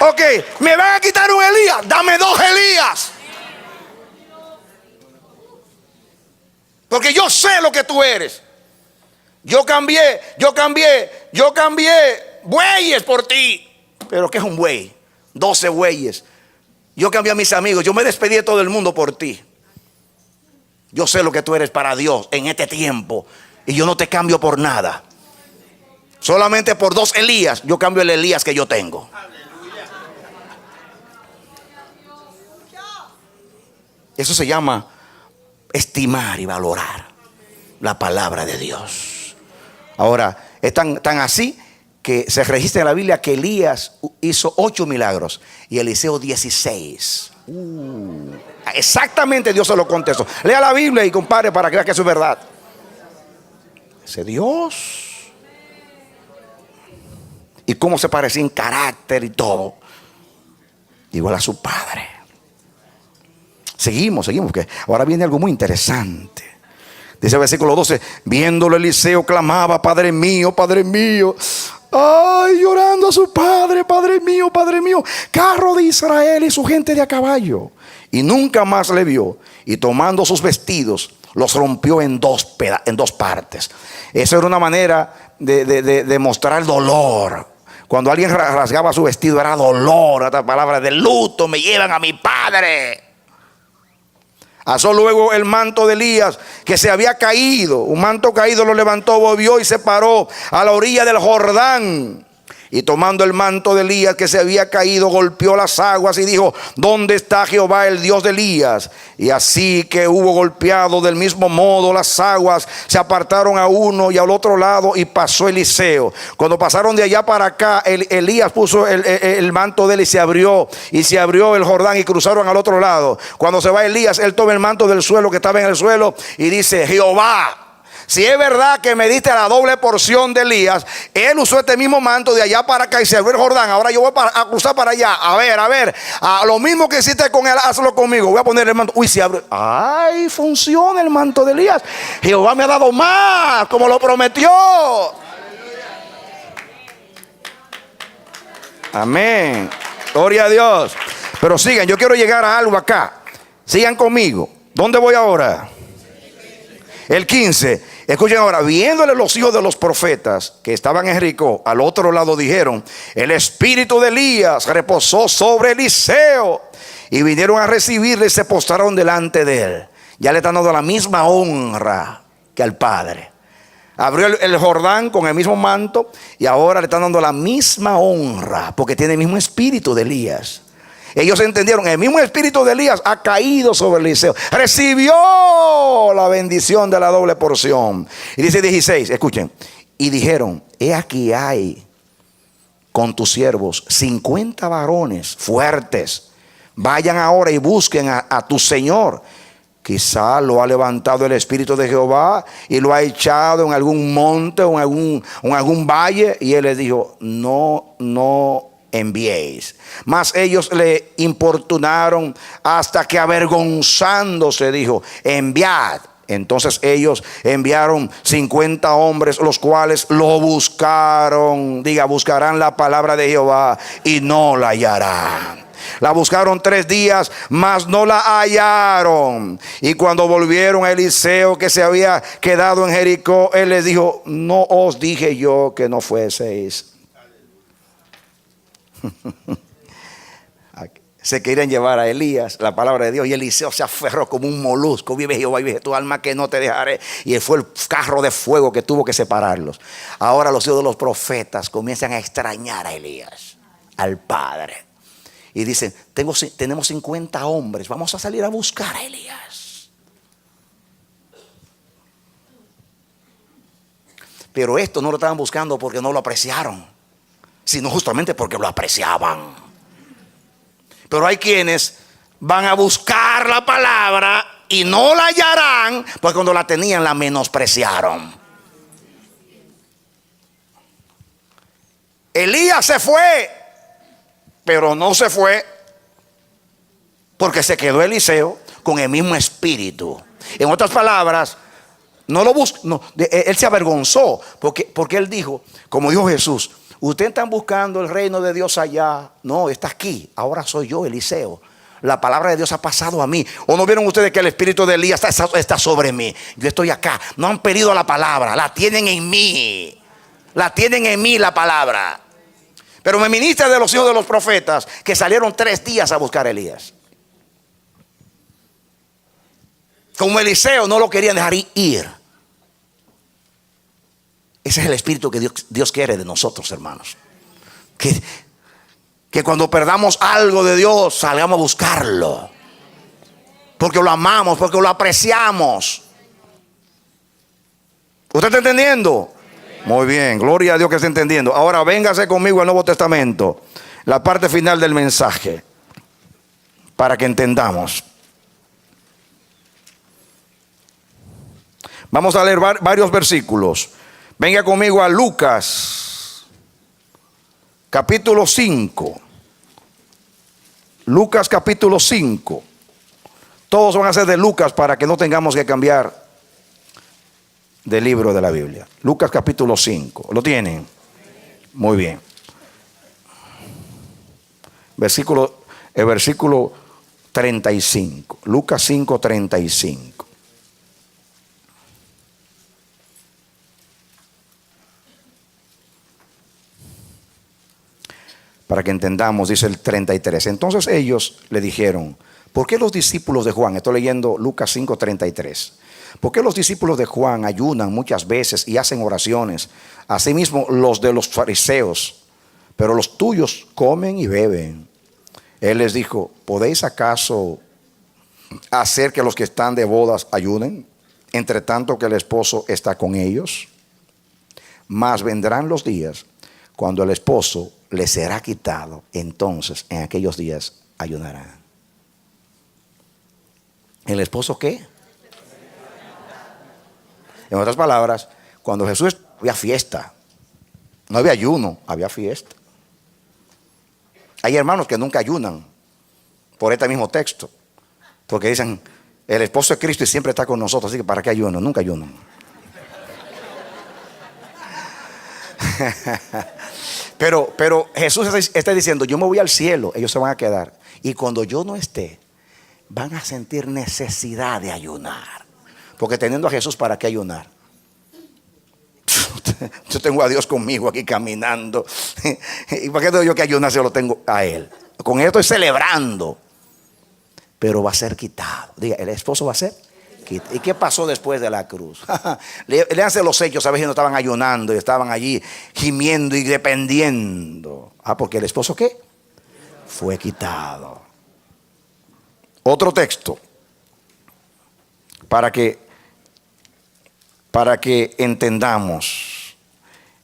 Ok, me van a quitar un Elías, dame 2 Elías. Porque yo sé lo que tú eres. Yo cambié bueyes por ti. Pero ¿qué es un buey? 12 bueyes. Yo cambié a mis amigos, yo me despedí de todo el mundo por ti. Yo sé lo que tú eres para Dios en este tiempo, y yo no te cambio por nada. Solamente por 2 Elías, yo cambio el Elías que yo tengo. Eso se llama estimar y valorar la palabra de Dios. Ahora, es tan así que se registra en la Biblia que Elías hizo 8 milagros y Eliseo 16. Exactamente, Dios se lo contestó. Lea la Biblia y compare para que vea que eso es verdad. Ese Dios. Y cómo se parecía en carácter y todo, igual a su padre. Seguimos, porque ahora viene algo muy interesante. Dice el versículo 12: viéndolo Eliseo clamaba: Padre mío, ay, llorando a su padre: Padre mío, carro de Israel y su gente de a caballo. Y nunca más le vio, y tomando sus vestidos los rompió en dos partes. Eso era una manera de mostrar dolor. Cuando alguien rasgaba su vestido era dolor. Otra palabra de luto: me llevan a mi padre. Asó luego el manto de Elías, que se había caído. Un manto caído lo levantó, volvió y se paró a la orilla del Jordán. Y tomando el manto de Elías que se había caído, golpeó las aguas y dijo: ¿dónde está Jehová, el Dios de Elías? Y así que hubo golpeado, del mismo modo las aguas se apartaron a uno y al otro lado, y pasó Eliseo. Cuando pasaron de allá para acá, Elías puso el manto de él y se abrió el Jordán, y cruzaron al otro lado. Cuando se va Elías, él toma el manto del suelo que estaba en el suelo y dice: Jehová, si es verdad que me diste la doble porción de Elías, él usó este mismo manto de allá para acá y se abrió el Jordán. Ahora yo voy a cruzar para allá. A ver, lo mismo que hiciste con él, hazlo conmigo. Voy a poner el manto. Uy, se abre. Ay, funciona el manto de Elías. Jehová me ha dado más, como lo prometió. Amén. Gloria a Dios. Pero sigan, yo quiero llegar a algo acá. Sigan conmigo. ¿Dónde voy ahora? El 15. Escuchen ahora: viéndole los hijos de los profetas que estaban en Jericó al otro lado, dijeron: el espíritu de Elías reposó sobre Eliseo. Y vinieron a recibirle y se postraron delante de él. Ya le están dando la misma honra que al padre. Abrió el Jordán con el mismo manto, y ahora le están dando la misma honra porque tiene el mismo espíritu de Elías. Ellos entendieron, el mismo espíritu de Elías ha caído sobre Eliseo. Recibió la bendición de la doble porción. Y dice 16, escuchen. Y dijeron, he aquí hay con tus siervos 50 varones fuertes. Vayan ahora y busquen a tu Señor. Quizá lo ha levantado el Espíritu de Jehová y lo ha echado en algún monte o en algún valle. Y él les dijo, no enviéis. Mas ellos le importunaron hasta que avergonzándose dijo, enviad. Entonces ellos enviaron 50 hombres, los cuales lo buscaron. Diga, buscarán la palabra de Jehová y no la hallarán. La buscaron 3 días, mas no la hallaron. Y cuando volvieron a Eliseo, que se había quedado en Jericó, él les dijo, no os dije yo que no fueseis. Se querían llevar a Elías, la palabra de Dios, y Eliseo se aferró como un molusco. Vive Jehová y vive tu alma, que no te dejaré. Y fue el carro de fuego que tuvo que separarlos. Ahora los hijos de los profetas comienzan a extrañar a Elías, al padre. Y dicen, tenemos 50 hombres, vamos a salir a buscar a Elías. Pero esto no lo estaban buscando porque no lo apreciaron, sino justamente porque lo apreciaban. Pero hay quienes van a buscar la palabra y no la hallarán, porque cuando la tenían la menospreciaron. Elías se fue, pero no se fue porque se quedó Eliseo con el mismo espíritu. En otras palabras, no lo buscó, no, él se avergonzó porque él dijo, como dijo Jesús, ustedes están buscando el reino de Dios allá. No, está aquí. Ahora soy yo, Eliseo. La palabra de Dios ha pasado a mí. ¿O no vieron ustedes que el espíritu de Elías está sobre mí? Yo estoy acá. No han pedido la palabra, la tienen en mí. La tienen en mí la palabra. Pero me ministra de los hijos de los profetas que salieron 3 días a buscar a Elías. Como Eliseo no lo querían dejar ir. Ese es el espíritu que Dios quiere de nosotros, hermanos. Que cuando perdamos algo de Dios, salgamos a buscarlo. Porque lo amamos, porque lo apreciamos. ¿Usted está entendiendo? Muy bien, gloria a Dios que está entendiendo. Ahora véngase conmigo al Nuevo Testamento, la parte final del mensaje, para que entendamos. Vamos a leer varios versículos. Venga conmigo a Lucas, capítulo 5. Lucas capítulo 5. Todos van a ser de Lucas para que no tengamos que cambiar del libro de la Biblia. Lucas capítulo 5. ¿Lo tienen? Muy bien. El versículo 35. Lucas 5, 35. Para que entendamos, dice el 33. Entonces ellos le dijeron, ¿por qué los discípulos de Juan? Estoy leyendo Lucas 5, 33. ¿Por qué los discípulos de Juan ayunan muchas veces y hacen oraciones? Asimismo los de los fariseos, pero los tuyos comen y beben. Él les dijo, ¿podéis acaso hacer que los que están de bodas ayunen, entre tanto que el esposo está con ellos? Mas vendrán los días cuando el esposo les será quitado, entonces en aquellos días ayunarán. ¿El esposo qué? En otras palabras, cuando Jesús había fiesta, no había ayuno, había fiesta. Hay hermanos que nunca ayunan por este mismo texto, porque dicen, el esposo de Cristo y siempre está con nosotros, así que ¿para qué ayuno? Nunca ayunan. Pero Jesús está diciendo, yo me voy al cielo, ellos se van a quedar. Y cuando yo no esté, van a sentir necesidad de ayunar. Porque teniendo a Jesús, ¿para qué ayunar? Yo tengo a Dios conmigo aquí caminando. ¿Y para qué tengo yo que ayunar si yo lo tengo a Él? Con Él estoy celebrando. Pero va a ser quitado. Diga, ¿el esposo va a ser quitado? ¿Y qué pasó después de la cruz? Léanse los hechos, a ver si no estaban ayunando y estaban allí gimiendo y dependiendo. Porque el esposo ¿qué? Fue quitado. Otro texto para que entendamos.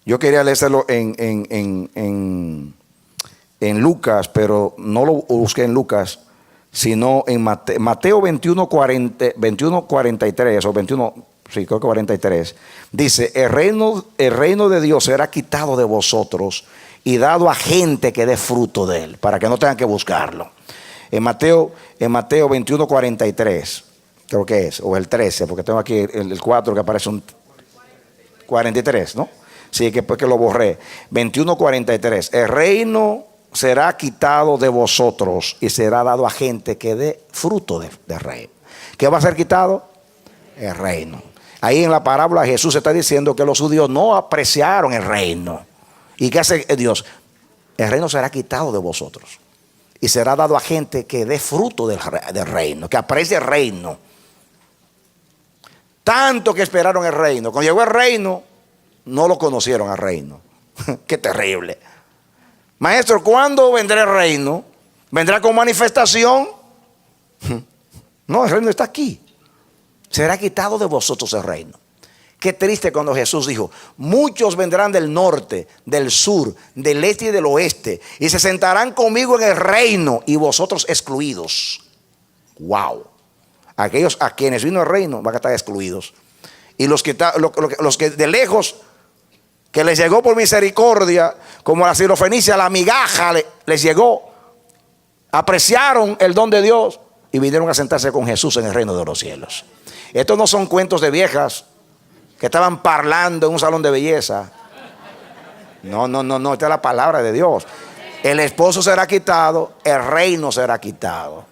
Yo quería leerlo en Lucas, pero no lo busqué en Lucas, sino en Mateo 21, 43 o 21, sí, creo que 43. Dice, el reino de Dios será quitado de vosotros y dado a gente que dé fruto de él, para que no tengan que buscarlo. En Mateo 21, 43, creo que es, o el 13, porque tengo aquí el 4 que aparece un 43, ¿no? Sí, que lo borré. 21, 43. El reino será quitado de vosotros y será dado a gente que dé fruto de reino. ¿Qué va a ser quitado? El reino. Ahí en la parábola Jesús está diciendo que los judíos no apreciaron el reino. ¿Y qué hace Dios? El reino será quitado de vosotros y será dado a gente que dé fruto del reino, que aprecie el reino. Tanto que esperaron el reino. Cuando llegó el reino, no lo conocieron al reino. Qué terrible. Maestro, ¿cuándo vendrá el reino? ¿Vendrá con manifestación? No, el reino está aquí. Será quitado de vosotros el reino. Qué triste cuando Jesús dijo, muchos vendrán del norte, del sur, del este y del oeste, y se sentarán conmigo en el reino, y vosotros excluidos. Wow. Aquellos a quienes vino el reino van a estar excluidos. Y los que de lejos, que les llegó por misericordia, como a la sirofenicia, la migaja les llegó, apreciaron el don de Dios y vinieron a sentarse con Jesús en el reino de los cielos. Estos no son cuentos de viejas que estaban parlando en un salón de belleza. No, esta es la palabra de Dios. El esposo será quitado, el reino será quitado.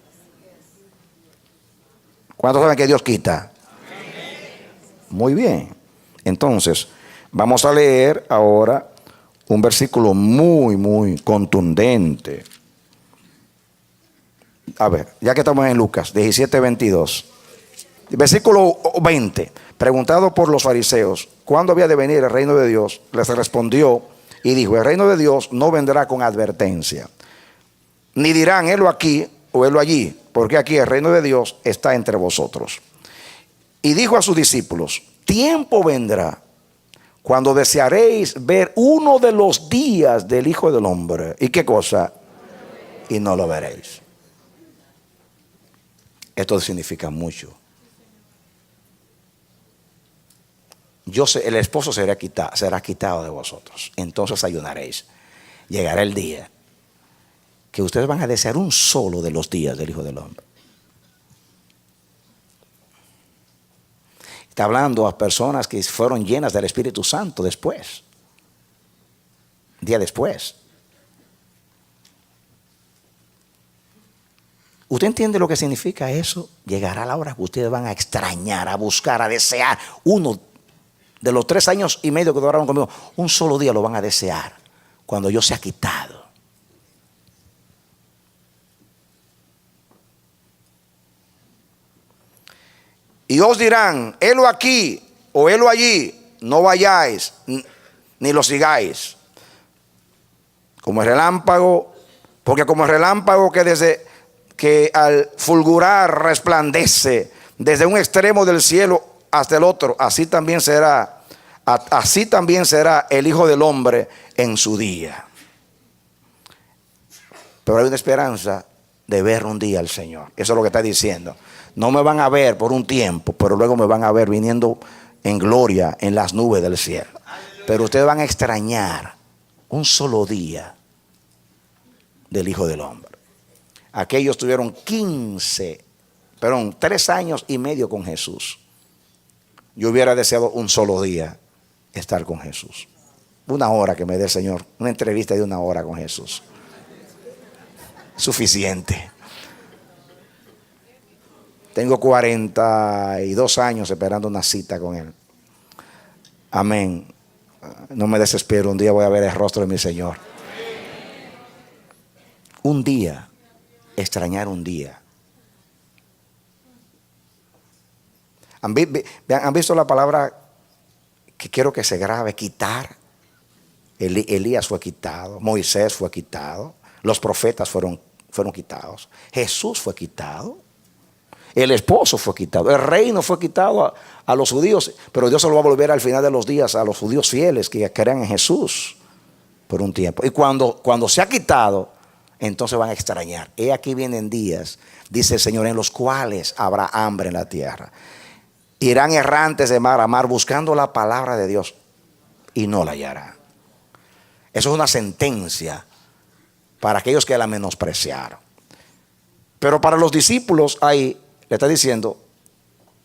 ¿Cuántos saben que Dios quita? Muy bien. Entonces, vamos a leer ahora un versículo muy, muy contundente. A ver, ya que estamos en Lucas 17, 22. Versículo 20. Preguntado por los fariseos, ¿cuándo había de venir el reino de Dios? Les respondió y dijo, el reino de Dios no vendrá con advertencia. Ni dirán, helo aquí o helo allí, porque aquí el reino de Dios está entre vosotros. Y dijo a sus discípulos, tiempo vendrá cuando desearéis ver uno de los días del Hijo del Hombre. ¿Y qué cosa? Y no lo veréis. Esto significa mucho. El esposo será quitado de vosotros. Entonces ayunaréis. Llegará el día que ustedes van a desear un solo de los días del Hijo del Hombre. Está hablando a personas que fueron llenas del Espíritu Santo después. Día después. ¿Usted entiende lo que significa eso? Llegará la hora que ustedes van a extrañar, a buscar, a desear uno de los 3 años y medio que duraron conmigo. Un solo día lo van a desear cuando yo sea quitado. Y os dirán, helo aquí o helo allí, no vayáis ni lo sigáis. Como el relámpago, porque como el relámpago que al fulgurar resplandece desde un extremo del cielo hasta el otro, así también será el Hijo del Hombre en su día. Pero hay una esperanza de ver un día al Señor. Eso es lo que está diciendo. No me van a ver por un tiempo, pero luego me van a ver viniendo en gloria en las nubes del cielo. Pero ustedes van a extrañar un solo día del Hijo del Hombre. Aquellos tuvieron 3 años y medio con Jesús. Yo hubiera deseado un solo día estar con Jesús. 1 hora que me dé el Señor, una entrevista de 1 hora con Jesús. Suficiente. Tengo 42 años esperando una cita con Él. Amén. No me desespero, un día voy a ver el rostro de mi Señor. Un día, extrañar un día. ¿Han visto la palabra que quiero que se grabe? Quitar. Elías fue quitado, Moisés fue quitado, los profetas fueron quitados, Jesús fue quitado. El esposo fue quitado, el reino fue quitado a los judíos, pero Dios se lo va a volver al final de los días a los judíos fieles que crean en Jesús por un tiempo. Y cuando se ha quitado, entonces van a extrañar. He aquí vienen días, dice el Señor, en los cuales habrá hambre en la tierra. Irán errantes de mar a mar buscando la palabra de Dios y no la hallarán. Eso es una sentencia para aquellos que la menospreciaron. Pero para los discípulos ahí le está diciendo,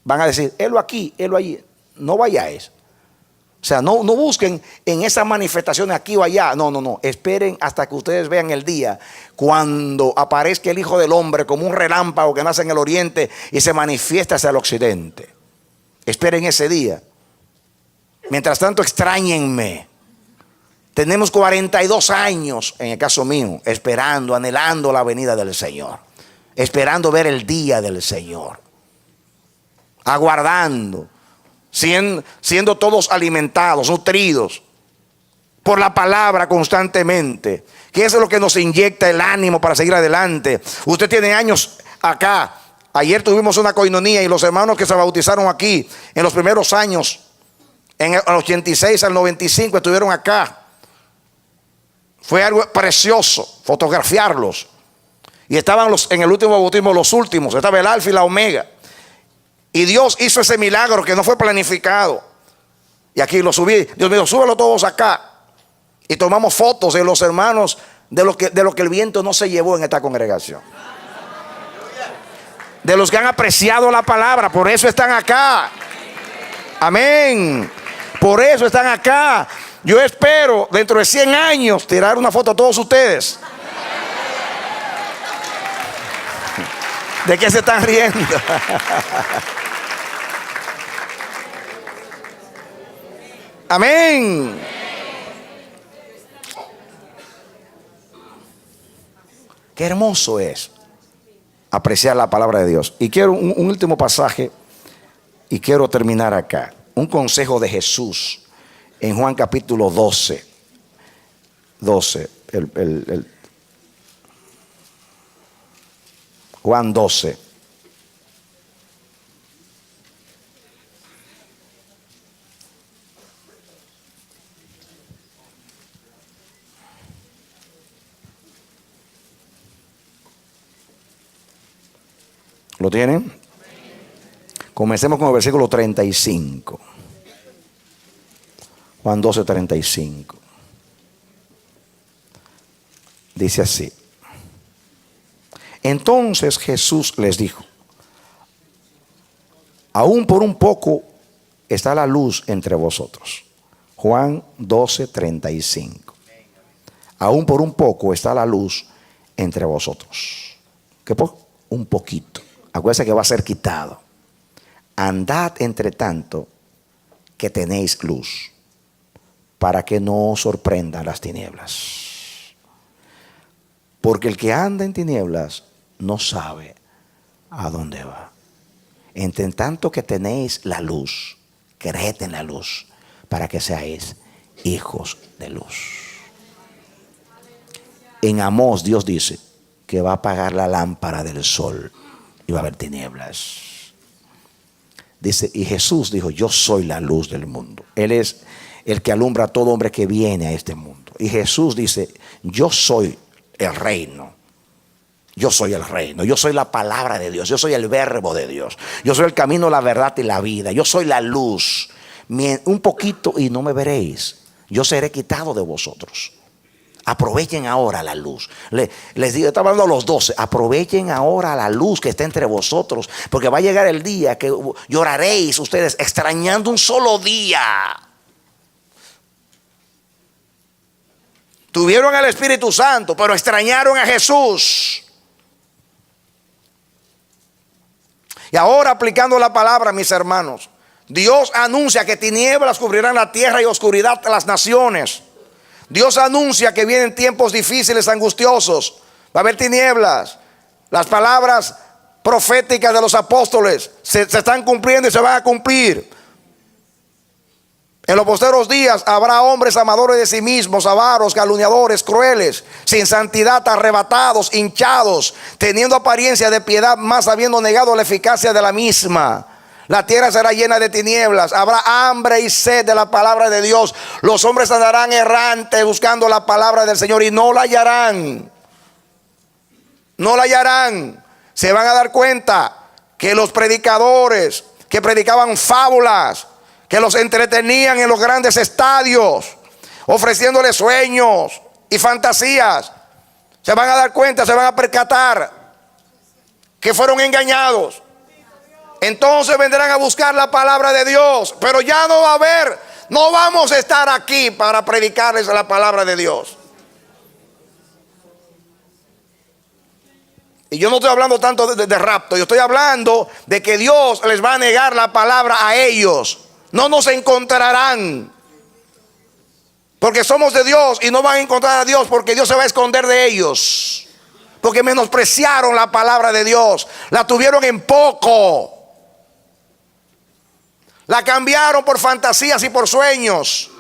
van a decir, helo aquí, helo allí. No vayáis. O sea, no busquen en esas manifestaciones aquí o allá. No. Esperen hasta que ustedes vean el día cuando aparezca el Hijo del Hombre como un relámpago que nace en el oriente y se manifiesta hacia el occidente. Esperen ese día. Mientras tanto, extrañenme. Tenemos 42 años, en el caso mío, esperando, anhelando la venida del Señor. Esperando ver el día del Señor. Aguardando. Siendo todos alimentados, nutridos por la palabra constantemente, que eso es lo que nos inyecta el ánimo para seguir adelante. Usted tiene años acá. Ayer tuvimos una coinonía y los hermanos que se bautizaron aquí en los primeros años, en el 86 al 95 estuvieron acá. Fue algo precioso fotografiarlos. Y estaban en el último bautismo los últimos, estaba el alfa y la omega. Y Dios hizo ese milagro que no fue planificado. Y aquí lo subí. Dios mío, súbelo todos acá. Y tomamos fotos de los hermanos de lo que el viento no se llevó en esta congregación. De los que han apreciado la palabra. Por eso están acá. Amén. Por eso están acá. Yo espero dentro de 100 años tirar una foto a todos ustedes. ¿De qué se están riendo? Amén. Qué hermoso es apreciar la palabra de Dios. Y quiero un último pasaje y quiero terminar acá. Un consejo de Jesús en Juan capítulo 12. Juan 12. ¿Lo tienen? Comencemos con el versículo 35. Juan 12, 35. Dice así. Entonces Jesús les dijo: aún por un poco está la luz entre vosotros. Juan 12, 35. Aún por un poco está la luz entre vosotros. ¿Qué poco? Un poquito. Acuérdense que va a ser quitado. Andad entre tanto que tenéis luz, para que no os sorprendan las tinieblas. Porque el que anda en tinieblas no sabe a dónde va. Entre tanto que tenéis la luz, creed en la luz, para que seáis hijos de luz. En Amós Dios dice que va a apagar la lámpara del sol y va a haber tinieblas. Dice, y Jesús dijo: yo soy la luz del mundo. Él es el que alumbra a todo hombre que viene a este mundo. Y Jesús dice: yo soy el reino. Yo soy el reino. Yo soy la palabra de Dios. Yo soy el verbo de Dios. Yo soy el camino, la verdad y la vida. Yo soy la luz. Un poquito y no me veréis. Yo seré quitado de vosotros. Aprovechen ahora la luz. Les digo, estaba hablando a los 12. Aprovechen ahora la luz que está entre vosotros, porque va a llegar el día que lloraréis ustedes extrañando un solo día. Tuvieron al Espíritu Santo, pero extrañaron a Jesús. Y ahora, aplicando la palabra, mis hermanos, Dios anuncia que tinieblas cubrirán la tierra y oscuridad las naciones. Dios anuncia que vienen tiempos difíciles, angustiosos. Va a haber tinieblas. Las palabras proféticas de los apóstoles se están cumpliendo y se van a cumplir. En los posteros días habrá hombres amadores de sí mismos, avaros, calumniadores, crueles, sin santidad, arrebatados, hinchados, teniendo apariencia de piedad, mas habiendo negado la eficacia de la misma. La tierra será llena de tinieblas, habrá hambre y sed de la palabra de Dios. Los hombres andarán errantes buscando la palabra del Señor y no la hallarán. No la hallarán. Se van a dar cuenta que los predicadores que predicaban fábulas, que los entretenían en los grandes estadios, ofreciéndoles sueños y fantasías, se van a dar cuenta, se van a percatar que fueron engañados. Entonces vendrán a buscar la palabra de Dios, pero ya no va a haber, no vamos a estar aquí para predicarles la palabra de Dios. Y yo no estoy hablando tanto de rapto, yo estoy hablando de que Dios les va a negar la palabra a ellos. No nos encontrarán, porque somos de Dios, y no van a encontrar a Dios porque Dios se va a esconder de ellos, porque menospreciaron la palabra de Dios, la tuvieron en poco, la cambiaron por fantasías y por sueños.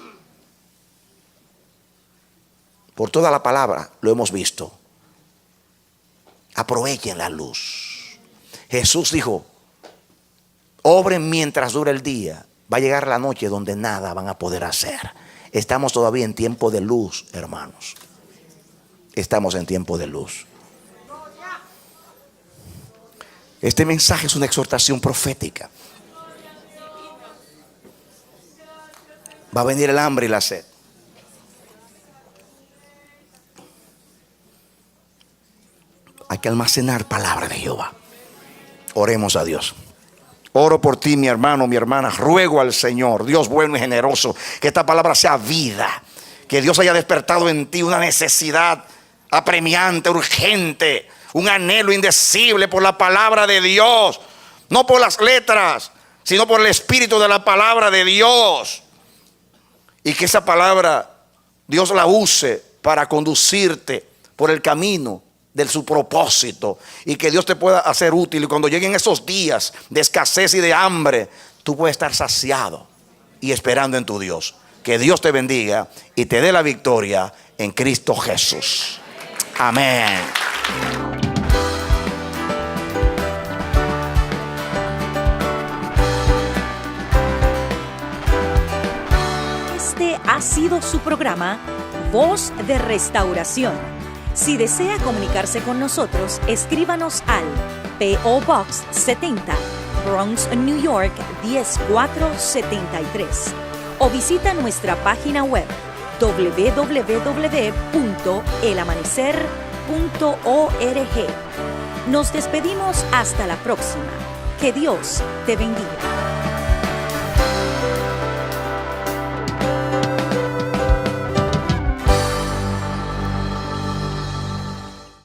Por toda la palabra lo hemos visto. Aprovechen la luz. Jesús dijo: obren mientras dure el día. Va a llegar la noche donde nada van a poder hacer. Estamos todavía en tiempo de luz, hermanos. Estamos en tiempo de luz. Este mensaje es una exhortación profética. Va a venir el hambre y la sed. Hay que almacenar palabra de Jehová. Oremos a Dios. Oro por ti, mi hermano, mi hermana. Ruego al Señor, Dios bueno y generoso, que esta palabra sea vida. Que Dios haya despertado en ti una necesidad apremiante, urgente, un anhelo indecible por la palabra de Dios. No por las letras, sino por el espíritu de la palabra de Dios. Y que esa palabra Dios la use para conducirte por el camino de su propósito, y que Dios te pueda hacer útil, y cuando lleguen esos días de escasez y de hambre, tú puedes estar saciado y esperando en tu Dios. Que Dios te bendiga y te dé la victoria en Cristo Jesús. Amén. Este ha sido su programa Voz de Restauración. Si desea comunicarse con nosotros, escríbanos al P.O. Box 70, Bronx, New York 10473, o visita nuestra página web www.elamanecer.org. Nos despedimos hasta la próxima. Que Dios te bendiga.